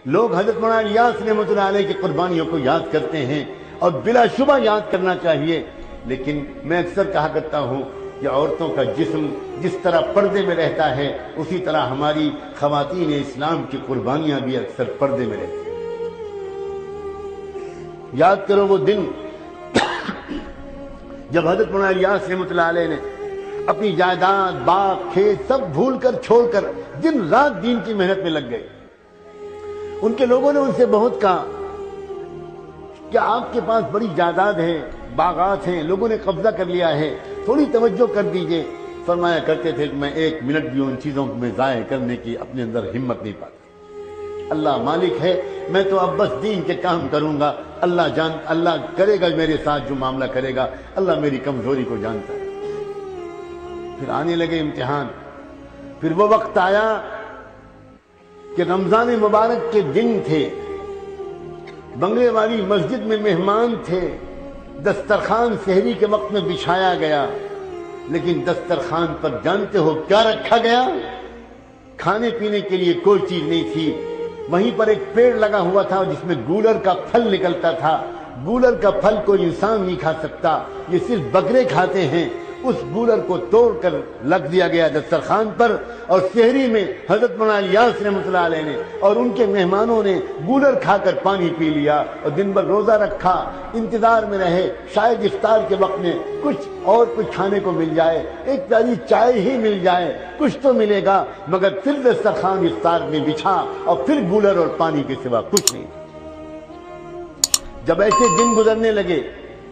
لوگ حضرت مولانا الیاس رحمۃ اللہ علیہ کی قربانیوں کو یاد کرتے ہیں اور بلا شبہ یاد کرنا چاہیے، لیکن میں اکثر کہا کرتا ہوں کہ عورتوں کا جسم جس طرح پردے میں رہتا ہے اسی طرح ہماری خواتین اسلام کی قربانیاں بھی اکثر پردے میں رہتی ہیں۔ یاد کرو وہ دن جب حضرت مولانا الیاس رحمۃ اللہ علیہ نے اپنی جائیداد، باغ، کھیت سب بھول کر چھوڑ کر دن رات دین کی محنت میں لگ گئے۔ ان کے لوگوں نے ان سے بہت کہا کہ آپ کے پاس بڑی جائیداد ہے، باغات ہیں، لوگوں نے قبضہ کر لیا ہے، تھوڑی توجہ کر دیجئے۔ فرمایا کرتے تھے کہ میں ایک منٹ بھی ان چیزوں میں ضائع کرنے کی اپنے اندر ہمت نہیں پاتا۔ اللہ مالک ہے، میں تو اب بس دین کے کام کروں گا، اللہ کرے گا میرے ساتھ جو معاملہ کرے گا، اللہ میری کمزوری کو جانتا ہے۔ پھر آنے لگے امتحان، پھر وہ وقت آیا کہ رمضان مبارک کے دن تھے، بنگلے والی مسجد میں مہمان تھے، دسترخوان سحری کے وقت میں بچھایا گیا، لیکن دسترخوان پر جانتے ہو کیا رکھا گیا؟ کھانے پینے کے لیے کوئی چیز نہیں تھی۔ وہیں پر ایک پیڑ لگا ہوا تھا جس میں گولر کا پھل نکلتا تھا۔ گولر کا پھل کوئی انسان نہیں کھا سکتا، یہ صرف بکرے کھاتے ہیں۔ اس گولر کو توڑ کر رکھ دیا گیا دسترخوان پر، اور سحری میں حضرت مولانا الیاس رحمۃ اللہ علیہ نے اور ان کے مہمانوں نے گولر کھا کر پانی پی لیا اور دن بھر روزہ رکھا، انتظار میں رہے شاید افطار کے وقت میں کچھ کھانے کو مل جائے، ایک پیالی چائے ہی مل جائے، کچھ تو ملے گا، مگر پھر دسترخوان افطار میں بچھا اور پھر گولر اور پانی کے سوا کچھ نہیں۔ جب ایسے دن گزرنے لگے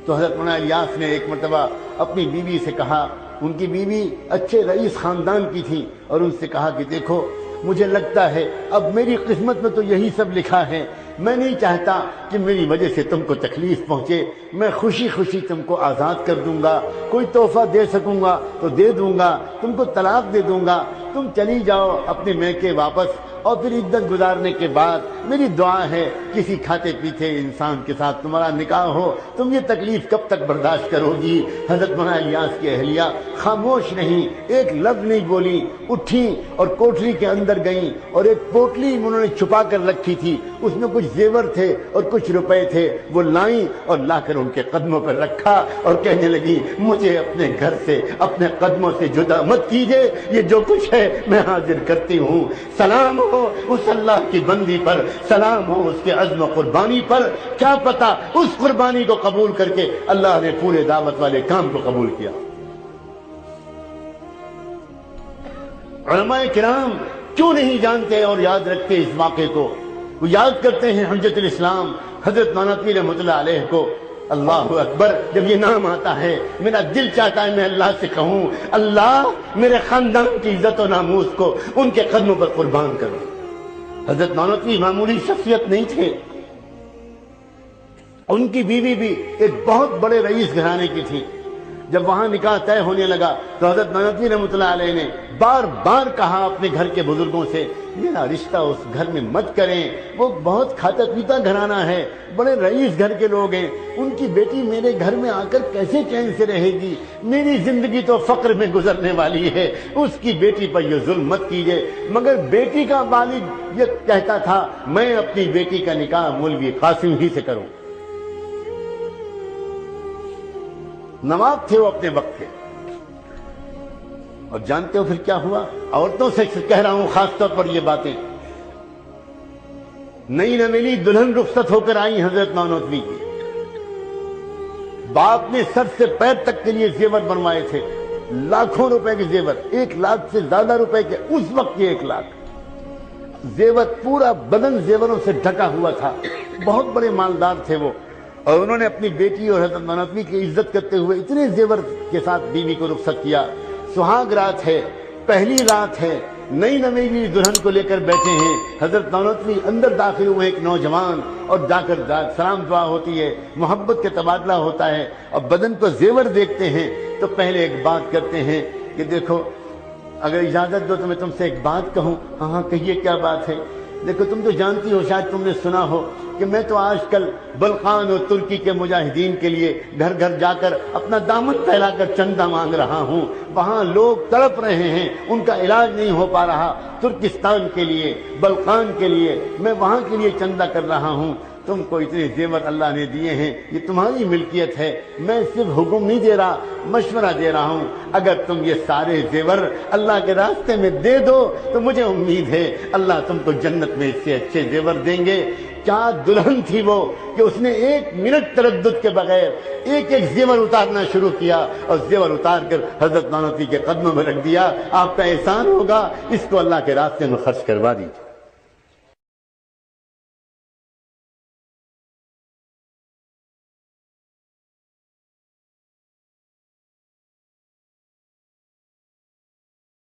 تو حضرت مولانا الیاس نے ایک مرتبہ اپنی بیوی سے کہا، ان کی بیوی اچھے رئیس خاندان کی تھی، اور ان سے کہا کہ دیکھو مجھے لگتا ہے اب میری قسمت میں تو یہی سب لکھا ہے، میں نہیں چاہتا کہ میری وجہ سے تم کو تکلیف پہنچے، میں خوشی خوشی تم کو آزاد کر دوں گا، کوئی تحفہ دے سکوں گا تو دے دوں گا، تم کو طلاق دے دوں گا، تم چلی جاؤ اپنے میکے واپس، اور پھر عدت گزارنے کے بعد میری دعا ہے کسی کھاتے پیتے انسان کے ساتھ تمہارا نکاح ہو، تم یہ تکلیف کب تک برداشت کرو گی؟ حضرت مولانا الیاس کی اہلیہ خاموش نہیں، ایک لفظ نہیں بولی، اٹھی اور کوٹری کے اندر گئیں، اور ایک پوٹلی انہوں نے چھپا کر رکھی تھی، اس میں کچھ زیور تھے اور کچھ روپے تھے، وہ لائیں اور لا کر ان کے قدموں پر رکھا اور کہنے لگی مجھے اپنے گھر سے، اپنے قدموں سے جدا مت کیجئے، یہ جو کچھ ہے میں حاضر کرتی ہوں۔ سلام ہو اس اللہ کی بندی پر، سلام ہو اس کے عزم و قربانی پر، کیا پتا اس قربانی کو قبول کر کے اللہ نے پورے دعوت والے کام کو قبول کیا۔ علماء کرام کیوں نہیں جانتے اور یاد رکھتے اس واقعے کو؟ وہ یاد کرتے ہیں حجت الاسلام حضرت نانوتوی رحمۃ اللہ علیہ کو۔ اللہ اکبر، جب یہ نام آتا ہے میرا دل چاہتا ہے میں اللہ سے کہوں اللہ میرے خاندان کی عزت و ناموس کو ان کے قدموں پر قربان کرو۔ حضرت نانوتوی معمولی شخصیت نہیں تھے، ان کی بیوی بھی ایک بہت بڑے رئیس گھرانے کی تھی۔ جب وہاں نکاح طے ہونے لگا تو حضرت نانوتوی رحمۃ اللہ علیہ نے بار بار کہا اپنے گھر کے بزرگوں سے میرا رشتہ اس گھر میں مت کریں، وہ بہت کھاتا پیتا گھرانہ ہے، بڑے رئیس گھر کے لوگ ہیں، ان کی بیٹی میرے گھر میں آ کر کیسے چین سے رہے گی؟ میری زندگی تو فقر میں گزرنے والی ہے، اس کی بیٹی پر یہ ظلم مت کیجیے۔ مگر بیٹی کا والد یہ کہتا تھا میں اپنی بیٹی کا نکاح مولوی قاسم ہی سے کروں۔ نواب تھے وہ اپنے وقت کے، اور جانتے ہو پھر کیا ہوا؟ عورتوں سے کہہ رہا ہوں خاص طور پر یہ باتیں، نئی نویلی دلہن رخصت ہو کر آئی حضرت نانوتوی کی، باپ نے سر سے پیر تک کے لیے زیور بنوائے تھے، لاکھوں روپے کے زیور، 1 لاکھ سے زیادہ روپے کے، اس وقت کے 1 لاکھ زیور، پورا بدن زیوروں سے ڈھکا ہوا تھا، بہت بڑے مالدار تھے وہ، اور انہوں نے اپنی بیٹی اور حضرت نانوتوی کی عزت کرتے ہوئے اتنے زیور کے ساتھ بیوی کو رخصت کیا۔ سہاگ رات ہے، پہلی رات ہے، نئی نویلی دلہن کو لے کر بیٹھے ہیں، حضرت نانوتوی اندر داخل ہوئے ایک نوجوان، اور جا کر سلام دعا ہوتی ہے، محبت کا تبادلہ ہوتا ہے، اور بدن کو زیور دیکھتے ہیں تو پہلے ایک بات کرتے ہیں کہ دیکھو اگر اجازت دو تو میں تم سے ایک بات کہوں۔ ہاں کہیے کیا بات ہے؟ دیکھو تم تو جانتی ہو، شاید تم نے سنا ہو کہ میں تو آج کل بلخان اور ترکی کے مجاہدین کے لیے گھر گھر جا کر اپنا دامن پھیلا کر چندہ مانگ رہا ہوں، وہاں لوگ تڑپ رہے ہیں، ان کا علاج نہیں ہو پا رہا، ترکستان کے لیے، بلخان کے لیے میں وہاں کے لیے چندہ کر رہا ہوں۔ تم کو اتنے زیور اللہ نے دیے ہیں، یہ تمہاری ملکیت ہے، میں صرف حکم نہیں دے رہا، مشورہ دے رہا ہوں، اگر تم یہ سارے زیور اللہ کے راستے میں دے دو تو مجھے امید ہے اللہ تم کو جنت میں اس سے اچھے زیور دیں گے۔ کیا دلہن تھی وہ کہ اس نے 1 منٹ تردد کے بغیر ایک ایک زیور اتارنا شروع کیا اور زیور اتار کر حضرت نانوتوی کے قدموں میں رکھ دیا۔ آپ کا احسان ہوگا، اس کو اللہ کے راستے میں خرچ کروا دیجیے۔